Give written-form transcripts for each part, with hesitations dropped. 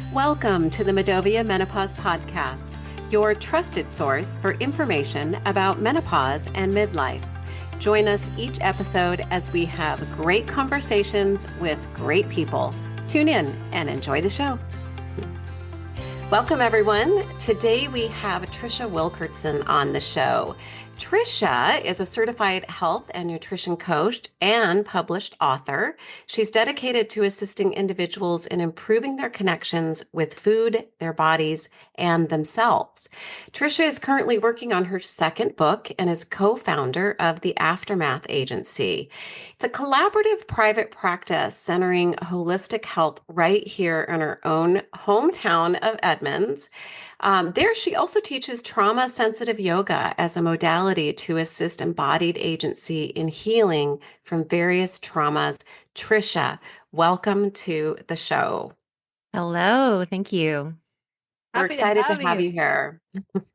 Welcome to the Medovia Menopause Podcast, your trusted source for information about menopause and midlife. Join us each episode as we have great conversations with great people. Tune in and enjoy the show. Welcome, everyone. Today we have Trisha Wilkerson on the show. Trisha is a certified health and nutrition coach and published author. She's dedicated to assisting individuals in improving their connections with food, their bodies, and themselves. Trisha is currently working on her second book and is co-founder of the Aftermath Agency. It's a collaborative private practice centering holistic health right here in her own hometown of Edmonds. There, she also teaches trauma-sensitive yoga as a modality to assist embodied agency in healing from various traumas. Trisha, welcome to the show. Hello, thank you. We're Happy to excited to have have you. you here.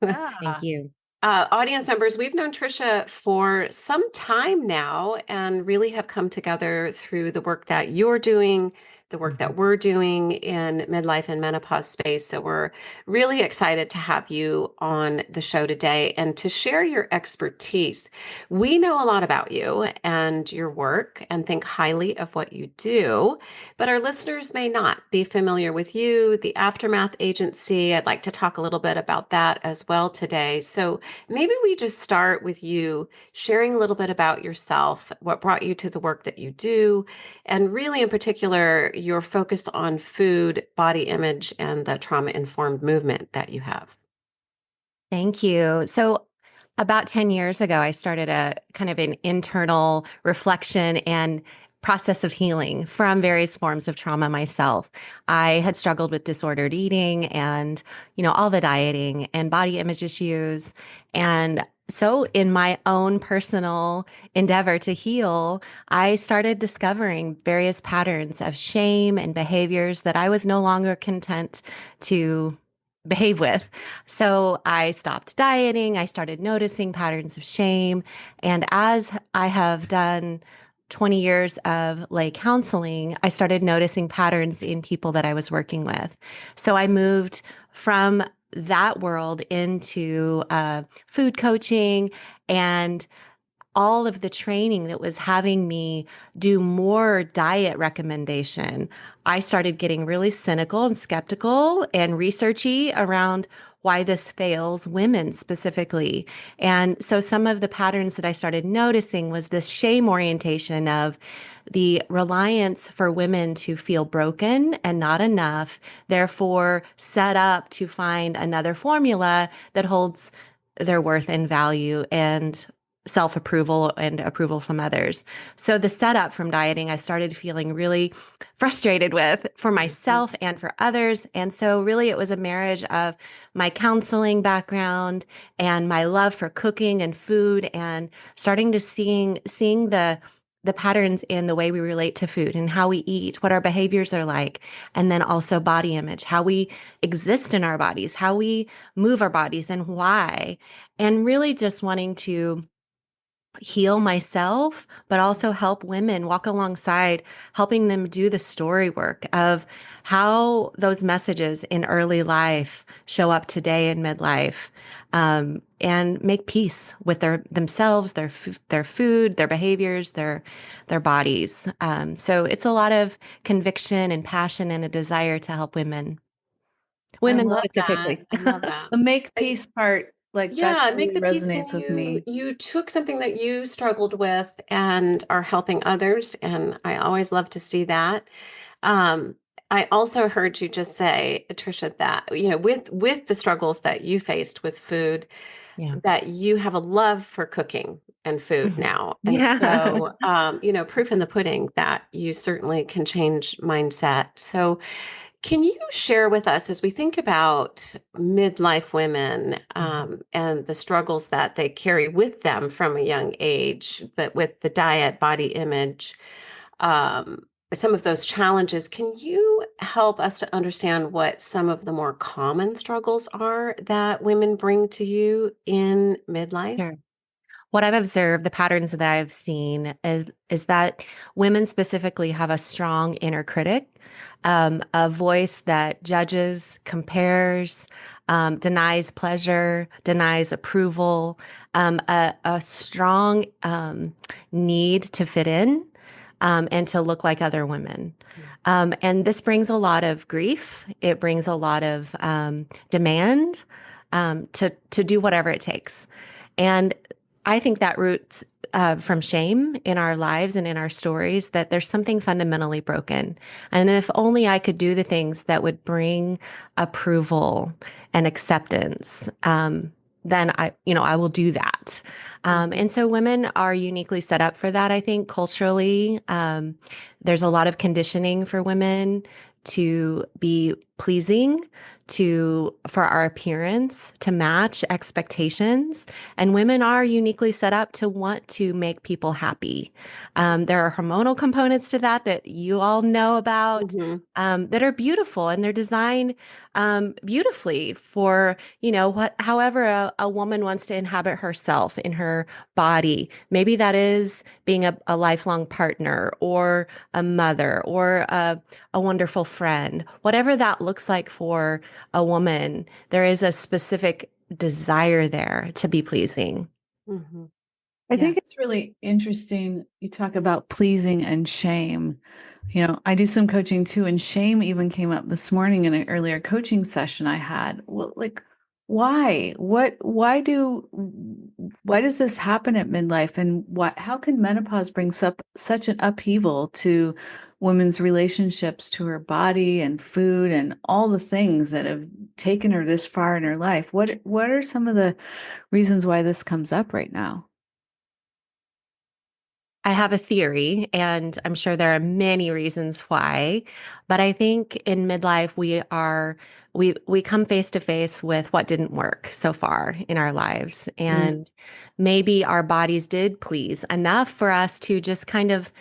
Thank Yeah. you. Audience members, we've known Trisha for some time now and really have come together through the work that you're doing, the work that we're doing in midlife and menopause space. So we're really excited to have you on the show today and to share your expertise. We know a lot about you and your work and think highly of what you do, but our listeners may not be familiar with you, the Aftermath Agency. I'd like to talk a little bit about that as well today. So maybe we just start with you sharing a little bit about yourself, what brought you to the work that you do, and really in particular, you're focused on food, body image, and the trauma-informed movement that you have. Thank you. So, about 10 years ago, I started a kind of an internal reflection and process of healing from various forms of trauma myself. I had struggled with disordered eating and, all the dieting and body image issues. And so, in my own personal endeavor to heal, I started discovering various patterns of shame and behaviors that I was no longer content to behave with. So I stopped dieting. I started noticing patterns of shame. And as I have done 20 years of lay counseling, I started noticing patterns in people that I was working with. So I moved from that world into food coaching and all of the training that was having me do more diet recommendation. I started getting really cynical and skeptical and researchy around why this fails women specifically. And so some of the patterns that I started noticing was this shame orientation of the reliance for women to feel broken and not enough, therefore set up to find another formula that holds their worth and value and self-approval and approval from others. So the setup from dieting, I started feeling really frustrated with for myself and for others. And so really it was a marriage of my counseling background and my love for cooking and food and starting to seeing the patterns in the way we relate to food and how we eat, what our behaviors are like, and then also body image, how we exist in our bodies, how we move our bodies and why. And really just wanting to heal myself, but also help women walk alongside, helping them do the story work of how those messages in early life show up today in midlife, and make peace with themselves, their food, their behaviors, their bodies. So it's a lot of conviction and passion and a desire to help I women love that. specifically. I love that. The make peace part, that Yeah, make really the peace when resonates with me. you took something that you struggled with and are helping others, and I always love to see that. Um, I also heard you just say, Trisha, that with the struggles that you faced with food, Yeah. that you have a love for cooking and food Mhm. now. And Yeah. so, proof in the pudding that you certainly can change mindset. So can you share with us as we think about midlife women and the struggles that they carry with them from a young age, but with the diet, body image, um, some of those challenges, can you help us to understand what some of the more common struggles are that women bring to you in midlife? Sure. What I've observed, the patterns that I've seen is that women specifically have a strong inner critic, a voice that judges, compares, denies pleasure, denies approval, a strong need to fit in, and to look like other women. And this brings a lot of grief. It brings a lot of demand, to do whatever it takes. And I think that roots from shame in our lives and in our stories, that there's something fundamentally broken. And if only I could do the things that would bring approval and acceptance, then I will do that. And so women are uniquely set up for that, I think, culturally. There's a lot of conditioning for women to be pleasing, for our appearance to match expectations. And women are uniquely set up to want to make people happy. There are hormonal components to that you all know about, that are beautiful, and they're designed beautifully for, however a woman wants to inhabit herself in her body. Maybe that is being a lifelong partner, or a mother, or a wonderful friend, whatever that looks like for a woman. There is a specific desire there to be pleasing. Mm-hmm. I think it's really interesting. You talk about pleasing and shame. I do some coaching too, and shame even came up this morning in an earlier coaching session I had. Well, like, why? Why does this happen at midlife? And how can menopause bring such an upheaval to women's relationships to her body and food and all the things that have taken her this far in her life? What are some of the reasons why this comes up right now? I have a theory, and I'm sure there are many reasons why, but I think in midlife we come face to face with what didn't work so far in our lives, and maybe our bodies did please enough for us to just kind of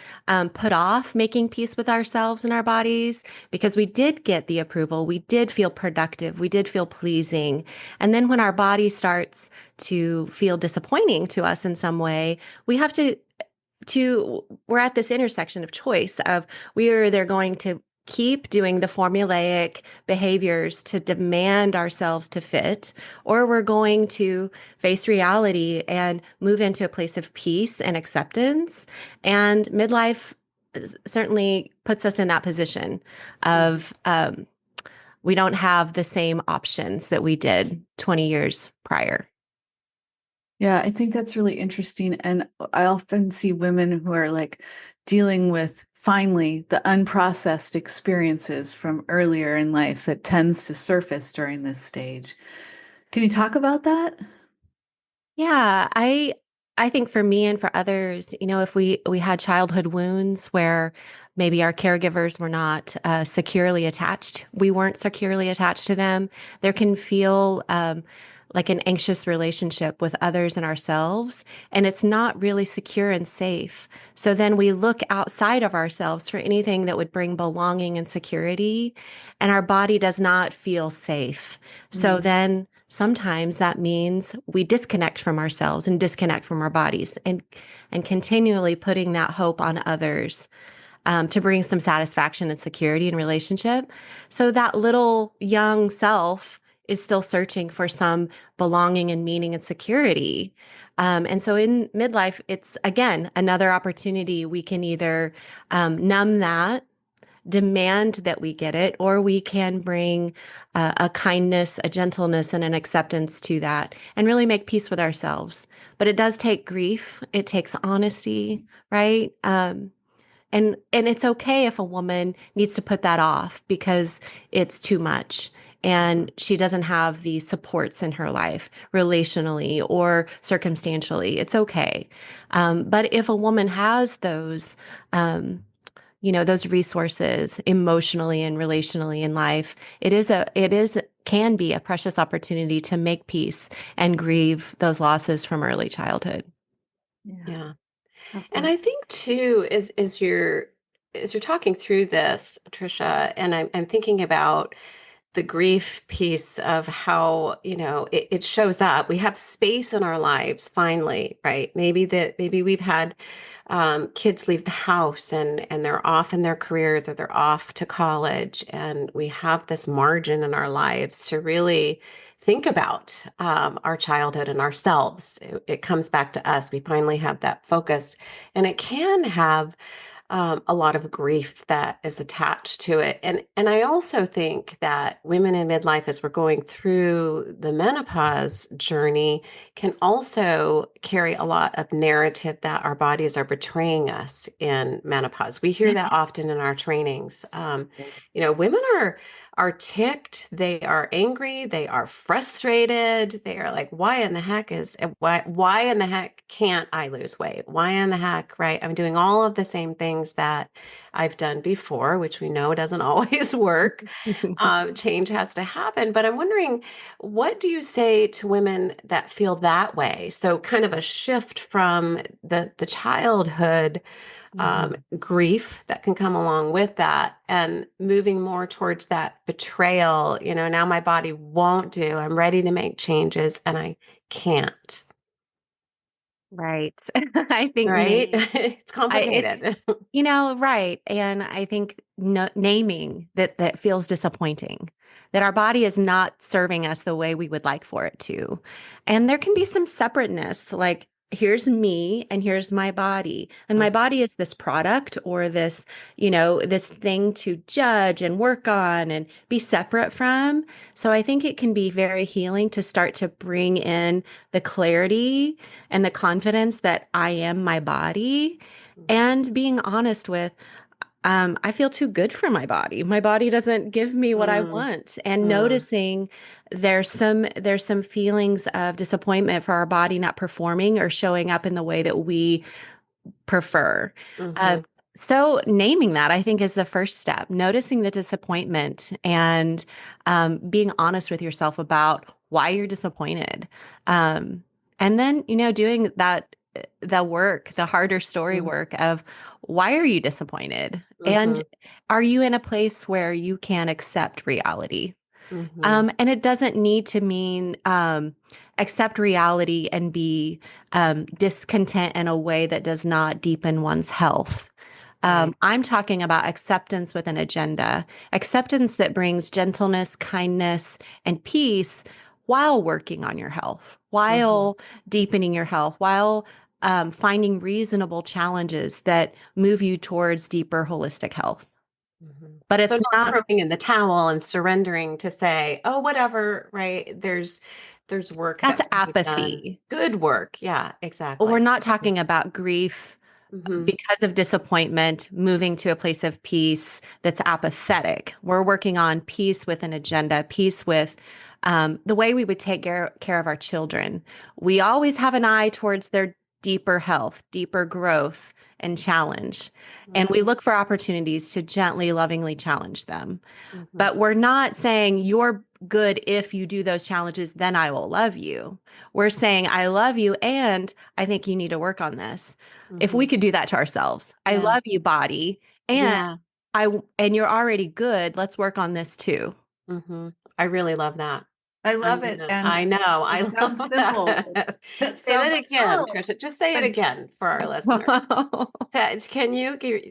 put off making peace with ourselves and our bodies, because we did get the approval, we did feel productive, we did feel pleasing, and then when our body starts to feel disappointing to us in some way, we have we're at this intersection of choice of, we are either going to keep doing the formulaic behaviors to demand ourselves to fit, or we're going to face reality and move into a place of peace and acceptance. And midlife certainly puts us in that position of, we don't have the same options that we did 20 years prior. Yeah, I think that's really interesting. And I often see women who are like dealing with finally the unprocessed experiences from earlier in life that tends to surface during this stage. Can you talk about that? Yeah, I think for me and for others, if we had childhood wounds where maybe our caregivers were not securely attached, we weren't securely attached to them, there can feel like an anxious relationship with others and ourselves, and it's not really secure and safe. So then we look outside of ourselves for anything that would bring belonging and security, and our body does not feel safe. So then sometimes that means we disconnect from ourselves and disconnect from our bodies, and continually putting that hope on others, to bring some satisfaction and security in relationship. So that little young self is still searching for some belonging and meaning and security. And so in midlife, it's again another opportunity. We can either numb that, demand that we get it, or we can bring a kindness, a gentleness, and an acceptance to that, and really make peace with ourselves. But it does take grief. It takes honesty, right? And it's okay if a woman needs to put that off because it's too much and she doesn't have the supports in her life relationally or circumstantially. It's okay. But if a woman has those resources emotionally and relationally in life, can be a precious opportunity to make peace and grieve those losses from early childhood. Yeah. And Absolutely. I think too, as you're talking through this, Trisha, and I'm thinking about the grief piece of how, it shows up. We have space in our lives finally, right? Maybe we've had kids leave the house and they're off in their careers or they're off to college, and we have this margin in our lives to really think about our childhood and ourselves. It comes back to us. We finally have that focus, and it can have a lot of grief that is attached to it. And I also think that women in midlife, as we're going through the menopause journey, can also carry a lot of narrative that our bodies are betraying us in menopause. We hear that often in our trainings. Yes. Women are ticked, they are angry, they are frustrated, they are like, why in the heck can't I lose weight? Why in the heck, right? I'm doing all of the same things that I've done before, which we know doesn't always work. Change has to happen. But I'm wondering, what do you say to women that feel that way? So kind of a shift from the childhood grief that can come along with that, and moving more towards that betrayal. Now my body won't do. I'm ready to make changes and I can't. Right. I think Right? naming It's it's complicated. right. And I think naming that feels disappointing, that our body is not serving us the way we would like for it to. And there can be some separateness, like here's me and here's my body. And my body is this product or this thing to judge and work on and be separate from. So I think it can be very healing to start to bring in the clarity and the confidence that I am my body, and being honest with, I feel too good for my body. My body doesn't give me what I Mm, want. And mm, noticing there's some feelings of disappointment for our body not performing or showing up in the way that we prefer. Uh, mhm, so naming that, I think, is the first step. Noticing the disappointment and being honest with yourself about why you're disappointed. Um, and then, doing the work, the harder story mm, work of why are you disappointed? And mhm, are you in a place where you can accept reality? mhm, And it doesn't need to mean accept reality and be discontent in a way that does not deepen one's health. right. I'm talking about acceptance with an agenda, acceptance that brings gentleness, kindness, and peace while working on your health, Mhm, while deepening your health, while finding reasonable challenges that move you towards deeper holistic health. mhm. But So it's not not, throwing in the towel and surrendering to say, oh, whatever, right? There's work that's that can be done. apathy. Good work. Yeah, We're exactly. not talking about grief Mm-hmm. because of disappointment, moving to a place of peace that's apathetic. We're working on peace with an agenda, peace with the way we would take care of our children. We always have an eye towards their deeper health, deeper growth, and challenge. And we Mm-hmm. look for opportunities to gently, lovingly challenge them. Mm-hmm. But we're not saying you're good if you do those challenges, then I will love you. We're saying I love you and I think you need to work on this. If Mm-hmm. we could do that to ourselves, I Yeah. love you, body, and Yeah. and you're already good. Let's work on this too. Mm-hmm. I really love that. I I love it. know. And I know. I it sounds love simple. that. It Say sounds that like, again, oh, Trisha. Just say it but again for our listeners. Can you give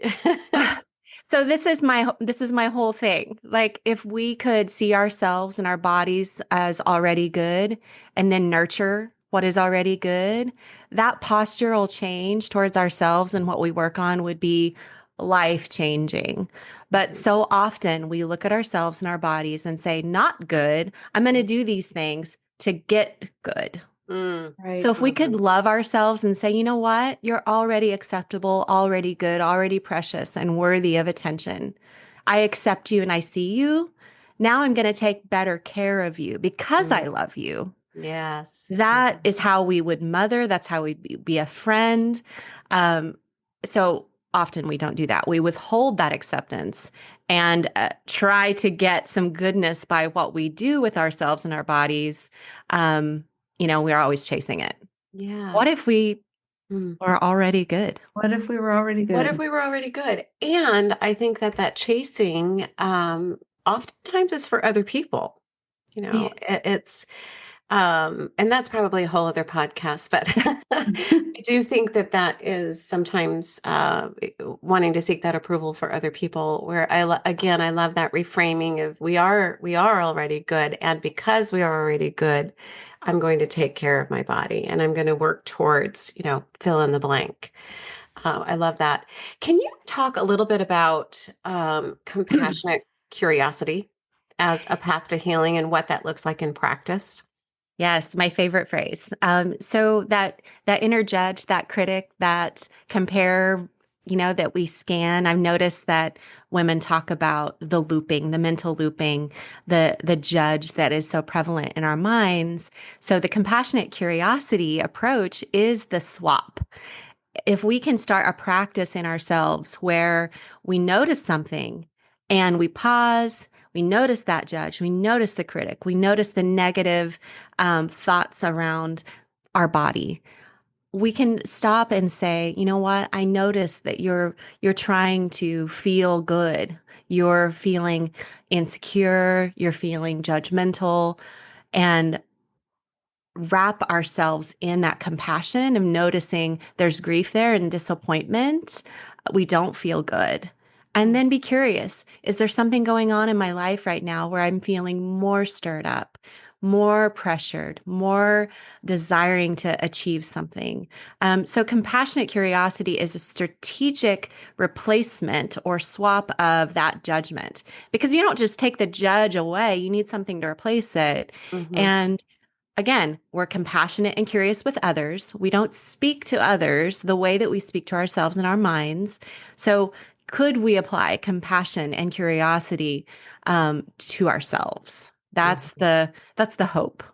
So this is my whole thing. Like if we could see ourselves and our bodies as already good and then nurture what is already good, that postural change towards ourselves and what we work on would be life changing. But so often we look at ourselves and our bodies and say, not good. I'm going to do these things to get good. Mm, So right. if we could mhm, love ourselves and say, you know what, you're already acceptable, already good, already precious and worthy of attention. I accept you and I see you. Now I'm going to take better care of you because mm, I love you. yes. That Mhm, is how we would mother. That's how we'd be a friend. Um, so often we don't do that. We withhold that acceptance and try to get some goodness by what we do with ourselves and our bodies. Um, we're always chasing it. yeah. What if we Mm. were already good? What if we were already What if good? we were already good? And I think that chasing oftentimes it's for other people. Yeah. It's and that's probably a whole other podcast, but I do think that that is sometimes wanting to seek that approval for other people. Where again, I love that reframing of we are already good, and because we are already good, I'm going to take care of my body, and I'm going to work towards fill in the blank. I love that. Can you talk a little bit about compassionate curiosity as a path to healing and what that looks like in practice? Yes, my favorite phrase. So that inner judge, that critic, that compare, that we scan. I've noticed that women talk about the looping, the mental looping, the judge that is so prevalent in our minds. So the compassionate curiosity approach is the swap. If we can start a practice in ourselves where we notice something and we pause, we notice that judge, we notice the critic, we notice the negative thoughts around our body. We can stop and say, you know what? I notice that you're trying to feel good. You're feeling insecure. You're feeling judgmental, and wrap ourselves in that compassion of noticing there's grief there and disappointment. We don't feel good. And then be curious, is there something going on in my life right now where I'm feeling more stirred up, more pressured, more desiring to achieve something? So compassionate curiosity is a strategic replacement or swap of that judgment, because you don't just take the judge away, you need something to replace it. Mm-hmm. And again, we're compassionate and curious with others. We don't speak to others the way that we speak to ourselves in our minds. So, could we apply compassion and curiosity to ourselves? That's the hope.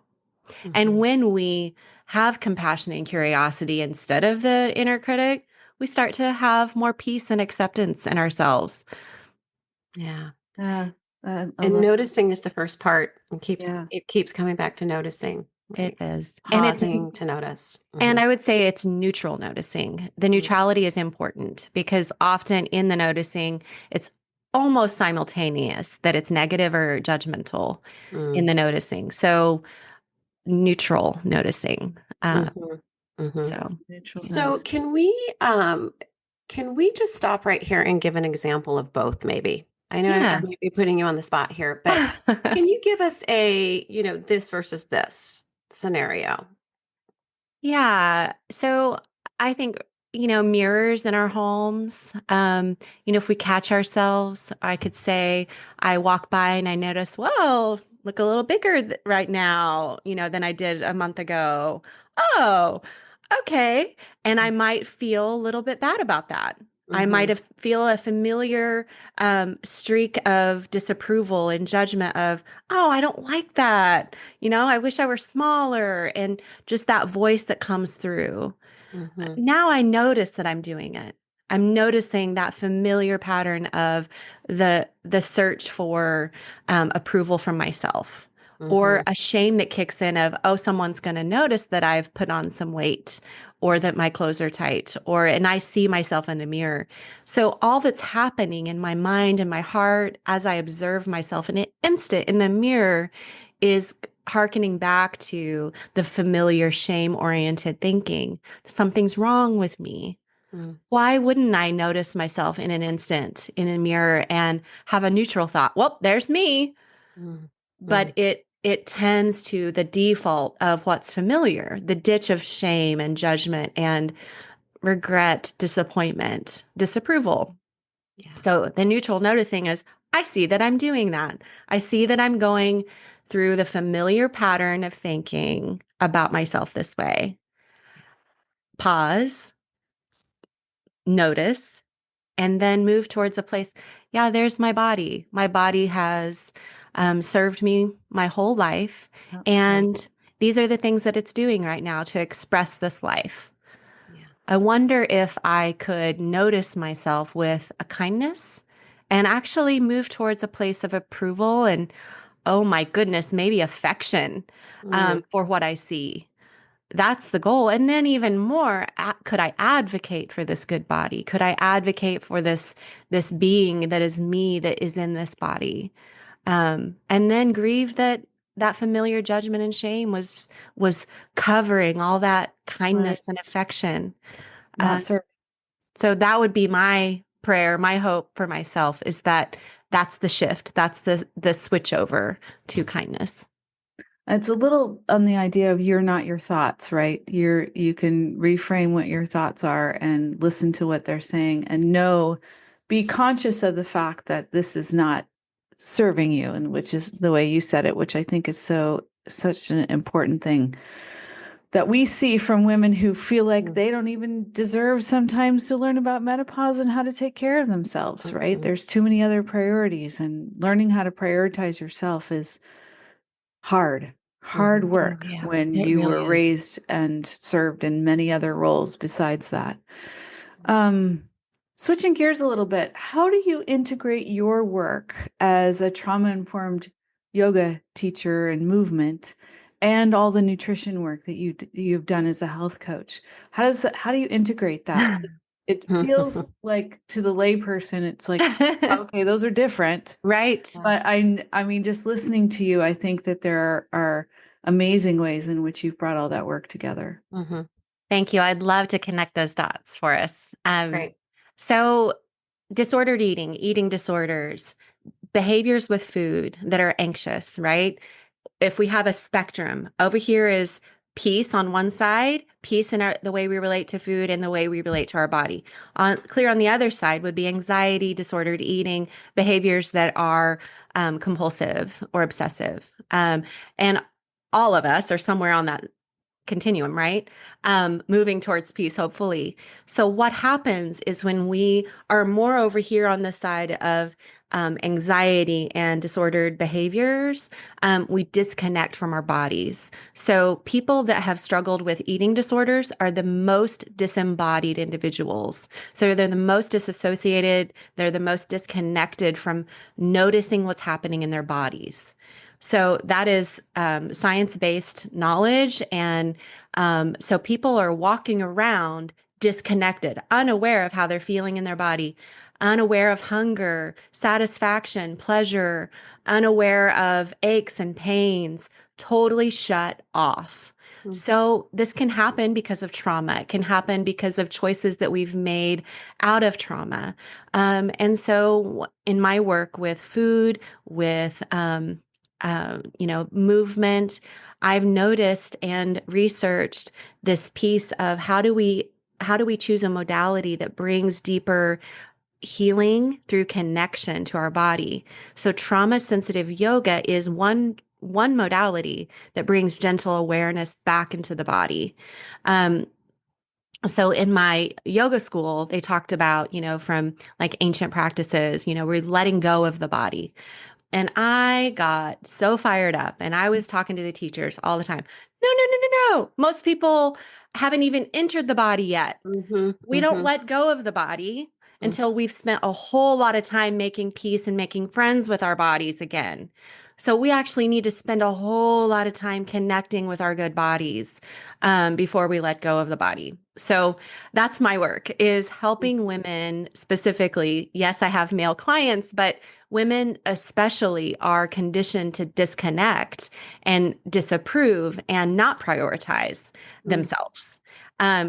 And Mm-hmm. when we have compassion and curiosity instead of the inner critic, we start to have more peace and acceptance in ourselves. Yeah. Yeah, I And love. noticing is the first part, and Yeah. it keeps coming back to noticing, It right? is. Pausing to notice. And Mm-hmm. I would say it's neutral noticing. The neutrality is important because often in the noticing, it's almost simultaneous that it's negative or judgmental Mm-hmm. in the noticing. So neutral noticing. Mm-hmm. Mm-hmm. So Neutral So notice. can we just stop right here and give an example of both, maybe? I know I yeah. might be putting you on the spot here, but can you give us a, this versus this scenario? Yeah. So I think, mirrors in our homes, if we catch ourselves, I could say, I walk by and I notice, whoa, look a little bigger right now, than I did a month ago. Oh, okay. And I might feel a little bit bad about that. I might Mm-hmm. have feel a familiar streak of disapproval and judgment of, oh, I don't like that. I wish I were smaller. And just that voice that comes through. Mm-hmm. Now I notice that I'm doing it. I'm noticing that familiar pattern of the search for approval from myself, Mm-hmm. or a shame that kicks in of, oh, someone's going to notice that I've put on some weight, or that my clothes are tight, and I see myself in the mirror. So all that's happening in my mind and my heart as I observe myself in an instant in the mirror is hearkening back to the familiar shame oriented thinking. Something's wrong with me. Why wouldn't I notice myself in an instant in a mirror and have a neutral thought? Well, there's me. Mm-hmm. But it tends to the default of what's familiar, the ditch of shame and judgment and regret, disappointment, disapproval. Yeah. So the neutral noticing is, I see that I'm doing that. I see that I'm going through the familiar pattern of thinking about myself this way. Pause, notice, and then move towards a place. Yeah, there's my body. My body has served me my whole life. Yeah. And these are the things that it's doing right now to express this life. Yeah. I wonder if I could notice myself with a kindness and actually move towards a place of approval and, oh my goodness, maybe affection Mm-hmm. for what I see. That's the goal. And then even more, could I advocate for this good body? Could I advocate for this being that is me that is in this body? And then grieve that that familiar judgment and shame was covering all that Right. kindness and affection. Uh, Not serving. so that would be my prayer, my hope for myself is that that's the shift. That's the switch over to kindness. It's a little on the idea of you're not your thoughts, right? You can reframe what your thoughts are and listen to what they're saying and be conscious of the fact that this is not serving you, and which is the way you said it, which I think is such an important thing that we see from women who feel like they don't even deserve sometimes to learn about menopause and how to take care of themselves, right? Mhm. There's too many other priorities, and learning how to prioritize yourself is hard Mhm. Oh, work yeah, when it you really were is. raised and served in many other roles besides that. Um, Switching gears a little bit, how do you integrate your work as a trauma-informed yoga teacher and movement and all the nutrition work that you've done as a health coach? How do you integrate that? It feels like to the layperson, it's like, okay, those are different. Right. But I mean, just listening to you, I think that there are amazing ways in which you've brought all that work together. Mhm. Thank you. I'd love to connect those dots for us. Great. So disordered eating, eating disorders, behaviors with food that are anxious, right? If we have a spectrum, over here is peace on one side, peace in the way we relate to food and the way we relate to our body. Clear on the other side would be anxiety, disordered eating, behaviors that are compulsive or obsessive. And all of us are somewhere on that continuum, right? Moving towards peace, hopefully. So, what happens is when we are more over here on the side of anxiety and disordered behaviors, we disconnect from our bodies. So, people that have struggled with eating disorders are the most disembodied individuals. So, they're the most disassociated, they're the most disconnected from noticing what's happening in their bodies. So that is science-based knowledge. And so people are walking around disconnected, unaware of how they're feeling in their body, unaware of hunger, satisfaction, pleasure, unaware of aches and pains, totally shut off. Mhm. So this can happen because of trauma. It can happen because of choices that we've made out of trauma. And so in my work with food, with movement, I've noticed and researched this piece of how do we choose a modality that brings deeper healing through connection to our body. So trauma sensitive yoga is one modality that brings gentle awareness back into the body. Um, so in my yoga school, they talked about, from like ancient practices, we're letting go of the body. And I got so fired up and I was talking to the teachers all the time. No, no, no, no, no. Most people haven't even entered the body yet. Mhm. We don't Mhm. let go of the body Mhm. until we've spent a whole lot of time making peace and making friends with our bodies again. So we actually need to spend a whole lot of time connecting with our good bodies before we let go of the body. So that's my work is helping women specifically. Yes, I have male clients, but women especially are conditioned to disconnect and disapprove and not prioritize Mhm. themselves.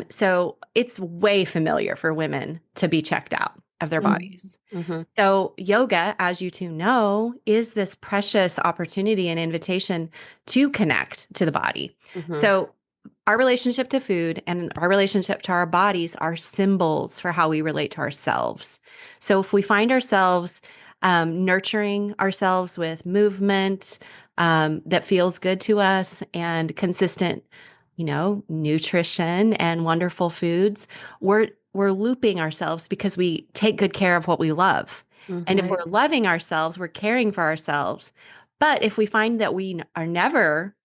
So it's way familiar for women to be checked out of their Mhm. bodies. Mhm. So yoga, as you two know, is this precious opportunity and invitation to connect to the body. Mhm. So our relationship to food and our relationship to our bodies are symbols for how we relate to ourselves. So if we find ourselves nurturing ourselves with movement that feels good to us and consistent, nutrition and wonderful foods, we're looping ourselves because we take good care of what we love. And if Mhm. we're loving ourselves, we're caring for ourselves. But if we find that we are never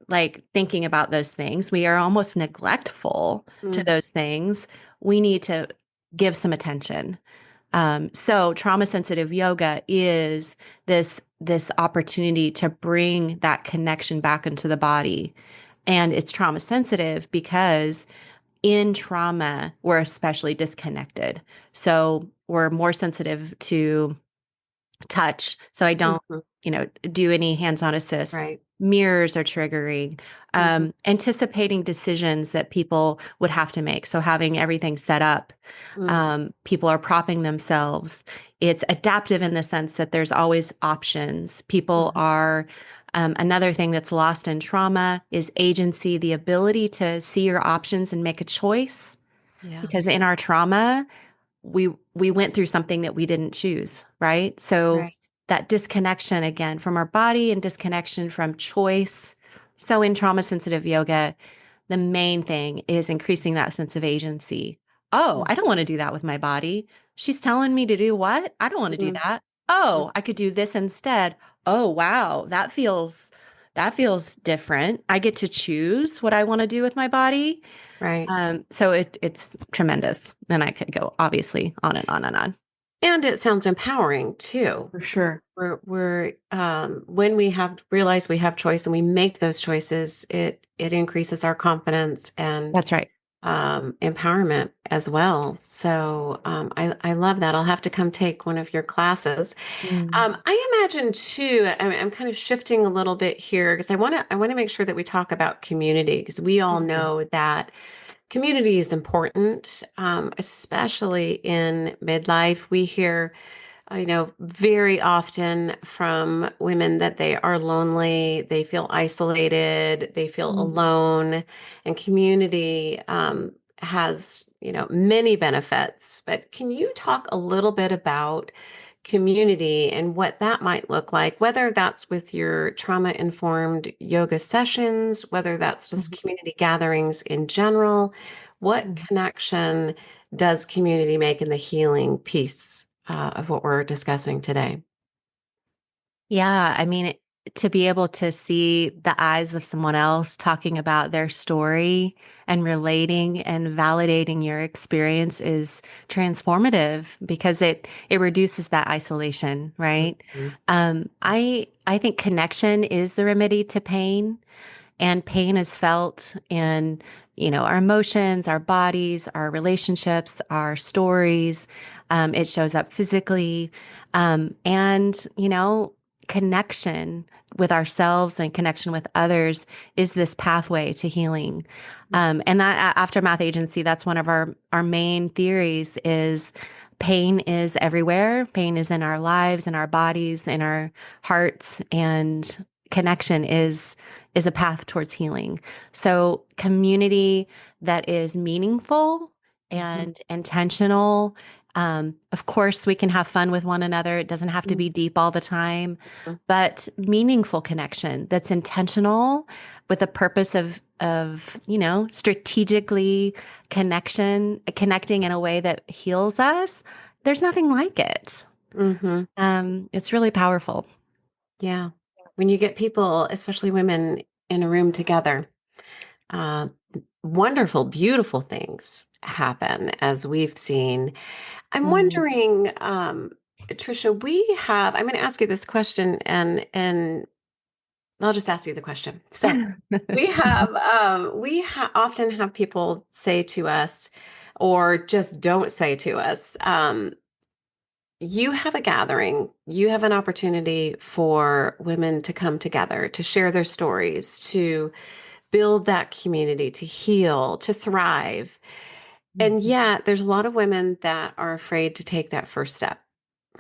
like thinking about those things, we are almost neglectful to Mhm. those things, we need to give some attention. So trauma sensitive yoga is this opportunity to bring that connection back into the body. And it's trauma sensitive because in trauma, we're especially disconnected. So we're more sensitive to touch. So I don't, Mhm. do any hands-on assist. Right. Mirrors are triggering. Mhm. Anticipating decisions that people would have to make. So having everything set up, Mm. people are propping themselves. It's adaptive in the sense that there's always options. People Mhm. are, another thing that's lost in trauma is agency, the ability to see your options and make a choice. Yeah. Because in our trauma, we went through something that we didn't choose, right? So Right. that disconnection again from our body and disconnection from choice. So in trauma sensitive yoga, the main thing is increasing that sense of agency. Oh, I don't want to do that with my body. She's telling me to do what? I don't want to do Mhm. that. Mhm. Oh, I could do this instead. Oh, wow. That feels different. I get to choose what I want to do with my body. Right. So it's tremendous. And I could go obviously on and on and on. And it sounds empowering too. For sure. We're when we have realize we have choice and we make those choices, it increases our confidence and That's right. empowerment as well. So I love that. I'll have to come take one of your classes. Mm. I imagine too. I'm kind of shifting a little bit here because I want to make sure that we talk about community because we all Mhm. know that community is important, especially in midlife. We hear very often from women that they are lonely, they feel isolated, they feel Mm. alone, and community has, many benefits. But can you talk a little bit about community and what that might look like, whether that's with your trauma-informed yoga sessions, whether that's just Mhm. community gatherings in general? What Mhm. connection does community make in the healing piece of what we're discussing today? Yeah, I mean, to be able to see the eyes of someone else talking about their story and relating and validating your experience is transformative because it reduces that isolation, right? Mhm. I think connection is the remedy to pain. And pain is felt in, our emotions, our bodies, our relationships, our stories. It shows up physically. And, connection with ourselves and connection with others is this pathway to healing. And that aftermath agency, that's one of our main theories is pain is everywhere. Pain is in our lives, in our bodies, in our hearts, and connection is a path towards healing. So, community that is meaningful Mhm. and intentional. Of course, we can have fun with one another. It doesn't have to Mm. be deep all the time, Mhm. but meaningful connection that's intentional with a purpose of strategically connecting in a way that heals us. There's nothing like it. Mhm. It's really powerful. Yeah. When you get people, especially women, in a room together, uh, wonderful, beautiful things happen, as we've seen. I'm Mm. wondering, Trisha, I'm going to ask you this question, and I'll just ask you the question. So we often have people say to us, or just don't say to us, you have a gathering, you have an opportunity for women to come together, to share their stories, to build that community, to heal, to thrive. And Mhm. yet, there's a lot of women that are afraid to take that first step,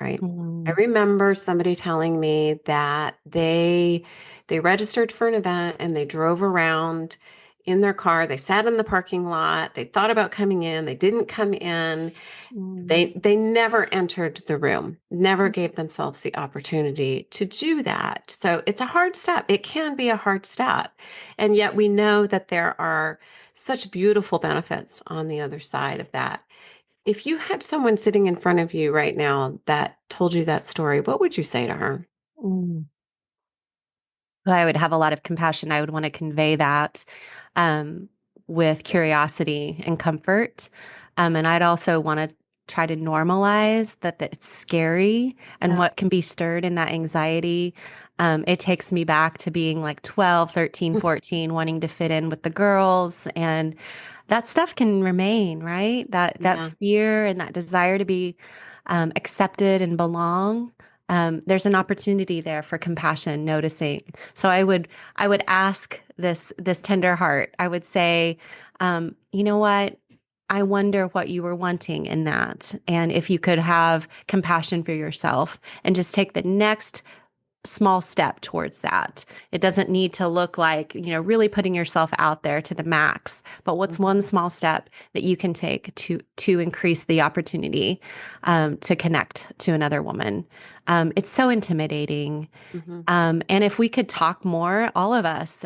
right? I Mm. remember somebody telling me that they registered for an event and they drove around in their car. They sat in the parking lot. They thought about coming in. They didn't come in. Mm. They never entered the room, never gave themselves the opportunity to do that. So it's a hard step. It can be a hard step. And yet we know that there are such beautiful benefits on the other side of that. If you had someone sitting in front of you right now that told you that story, what would you say to her? Mm. Well, I would have a lot of compassion. I would want to convey that um, with curiosity and comfort. And I'd also want to try to normalize that it's scary and Yeah. what can be stirred in that anxiety. It takes me back to being like 12, 13, 14, wanting to fit in with the girls. And that stuff can remain, right? That Yeah. fear and that desire to be accepted and belong. there's an opportunity there for compassion, noticing. So I would ask this tender heart. I would say, you know what? I wonder what you were wanting in that, and if you could have compassion for yourself and just take the next small step towards that. It doesn't need to look like, really putting yourself out there to the max, but what's one small step that you can take to increase the opportunity to connect to another woman? It's so intimidating. Mm-hmm. And if we could talk more, all of us,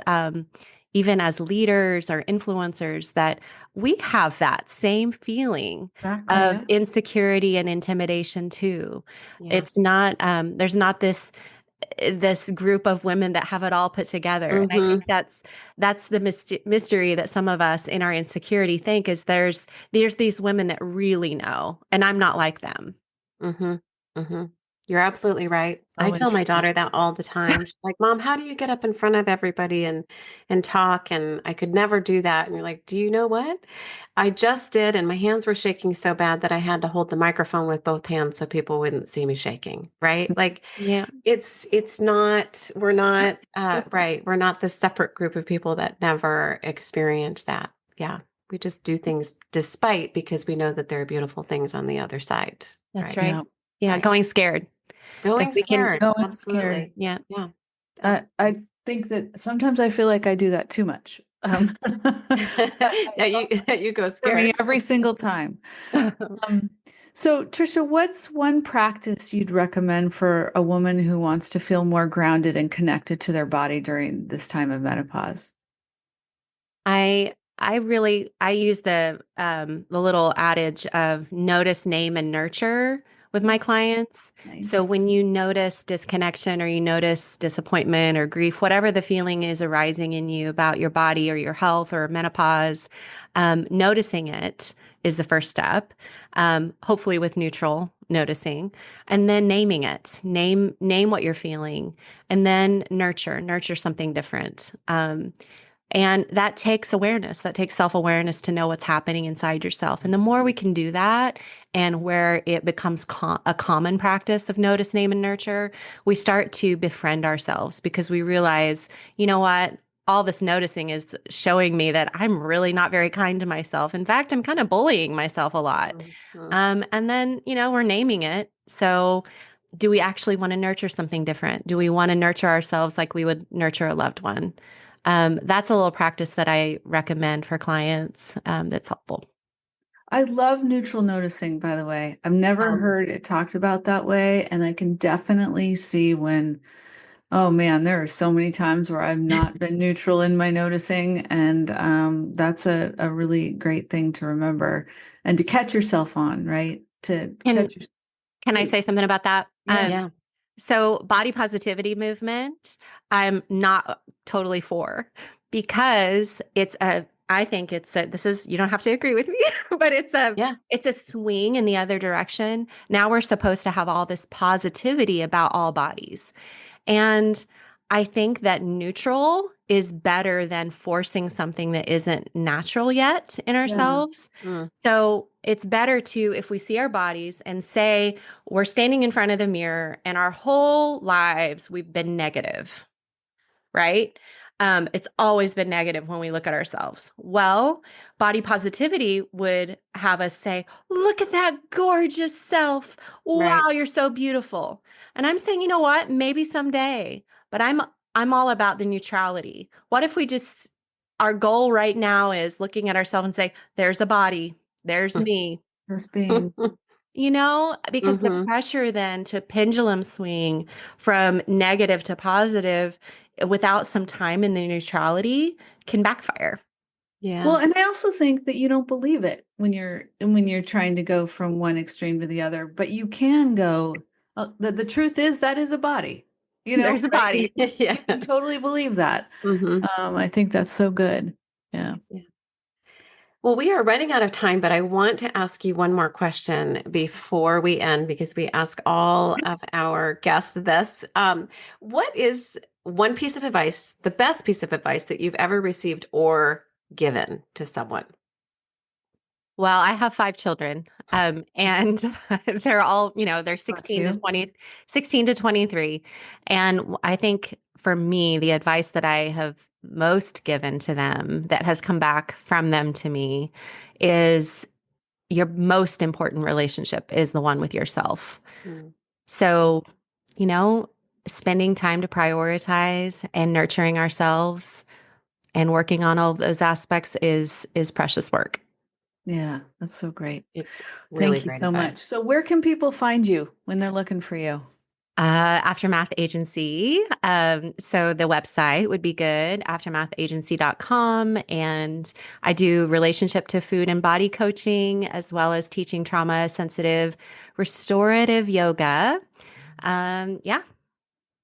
even as leaders or influencers, that we have that same feeling Exactly. of Yeah. insecurity and intimidation too. Yeah. It's not, there's not this group of women that have it all put together. And I Mm-hmm. think that's the mystery that some of us in our insecurity think is there's these women that really know, and I'm not like them. Mm-hmm. Mm-hmm. You're absolutely right. So I tell my interesting. daughter that all the time. She's like, Mom, how do you get up in front of everybody and talk? And I could never do that. And you're like, do you know what? I just did, and my hands were shaking so bad that I had to hold the microphone with both hands so people wouldn't see me shaking, right? Like Yeah, it's not, we're not right. We're not this separate group of people that never experience that. Yeah. We just do things despite because we know that there are beautiful things on the other side. that's Right. right. Yeah. Yeah, Right. going scared. If Going we can, scared. No one's scared. Absolutely. yeah. Yeah. I think that sometimes I feel like I do that too much. That you go For me scared. every single time. Um, so Trisha, what's one practice you'd recommend for a woman who wants to feel more grounded and connected to their body during this time of menopause? I use the little adage of notice, name, and nurture with my clients. So Nice. when you notice disconnection or you notice disappointment or grief, whatever the feeling is arising in you about your body or your health or menopause, noticing it is the first step. Hopefully with neutral noticing, and then naming it. Name what you're feeling, and then nurture something different. And that takes awareness, that takes self awareness to know what's happening inside yourself. And the more we can do that, and where it becomes a common practice of notice, name, and nurture, we start to befriend ourselves because we realize, you know what? All this noticing is showing me that I'm really not very kind to myself. In fact, I'm kind of bullying myself a lot. Mhm. And then, we're naming it. So, do we actually want to nurture something different? Do we want to nurture ourselves like we would nurture a loved one? That's a little practice that I recommend for clients that's helpful. I love neutral noticing, by the way. I've never Um, heard it talked about that way, and I can definitely see when, oh man, there are so many times where I've not been neutral in my noticing, and that's a really great thing to remember and to catch yourself on, right? To Can catch your, can I please. say something about that? Yeah. yeah. So body positivity movement, I'm not totally for because I think this is, you don't have to agree with me, but Yeah. it's a swing in the other direction. Now we're supposed to have all this positivity about all bodies. And I think that neutral is better than forcing something that isn't natural yet in Yeah. ourselves. Mm, So it's better to, if we see our bodies and say we're standing in front of the mirror and our whole lives we've been negative, right? It's always been negative when we look at ourselves. Well, body positivity would have us say, look at that gorgeous self. right. Wow, you're so beautiful. And I'm saying, you know what? Maybe someday, but I'm all about the neutrality. What if we just our goal right now is looking at ourselves and say, there's a body, there's me. Just being, Because the Hmm. pressure then to pendulum swing from negative to positive without some time in the neutrality can backfire. Yeah. well, and I also think that you don't believe it when you're trying to go from one extreme to the other, but you can go, the truth is that is a body, There's a right? body. Yeah. You can totally believe that. Hmm. I think that's so good. Yeah. Well, we are running out of time, but I want to ask you one more question before we end because we ask all of our guests this. What is one piece of advice, the best piece of advice that you've ever received or given to someone? Well, I have 5 children, and they're all, they're Bless 16 to you. 20, 16 to 23. And I think for me, the advice that I have most given to them that has come back from them to me is your most important relationship is the one with yourself. Mm. So, you know, spending time to prioritize and nurturing ourselves and working on all of those aspects is precious work. Yeah, that's so great. It's really Thank you great so much. advice. So where can people find you when they're looking for you? Aftermath Agency. So the website would be good, aftermathagency.com. And I do relationship to food and body coaching, as well as teaching trauma sensitive restorative yoga. Yeah,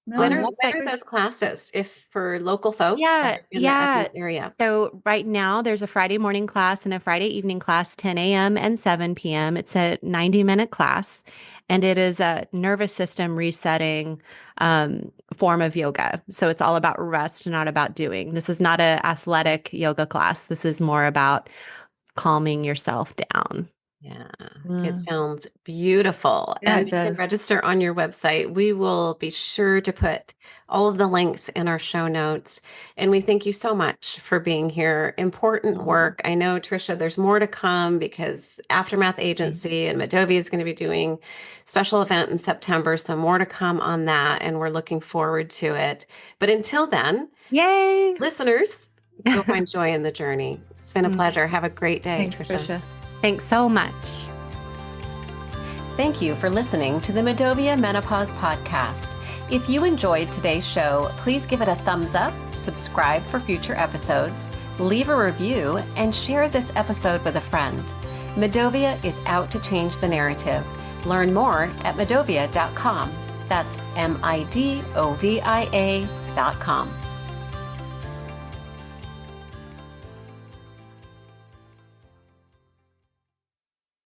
No, When on the are that's when website. are great. those classes if for local folks that Yeah, are in the yeah. Athens area? So right now there's a Friday morning class and a Friday evening class, 10 a.m. and 7 p.m. It's a 90-minute class, and it is a nervous system resetting form of yoga. So it's all about rest, not about doing. This is not an athletic yoga class. This is more about calming yourself down. Yeah, it Uh, sounds beautiful. yeah, And it you can does. register on your website. We will be sure to put all of the links in our show notes. And we thank you so much for being here. Important work. I know, Trisha, there's more to come because Aftermath Agency and Medovia is going to be doing special event in September. So more to come on that. And we're looking forward to it. But until then, Yay! listeners, go find joy in the journey. It's been a pleasure. Have a great day, Thanks, Trisha. Trisha. Thanks so much. Thank you for listening to the Medovia Menopause Podcast. If you enjoyed today's show, please give it a thumbs up, subscribe for future episodes, leave a review, and share this episode with a friend. Medovia is out to change the narrative. Learn more at medovia.com. That's MIDOVIA.com.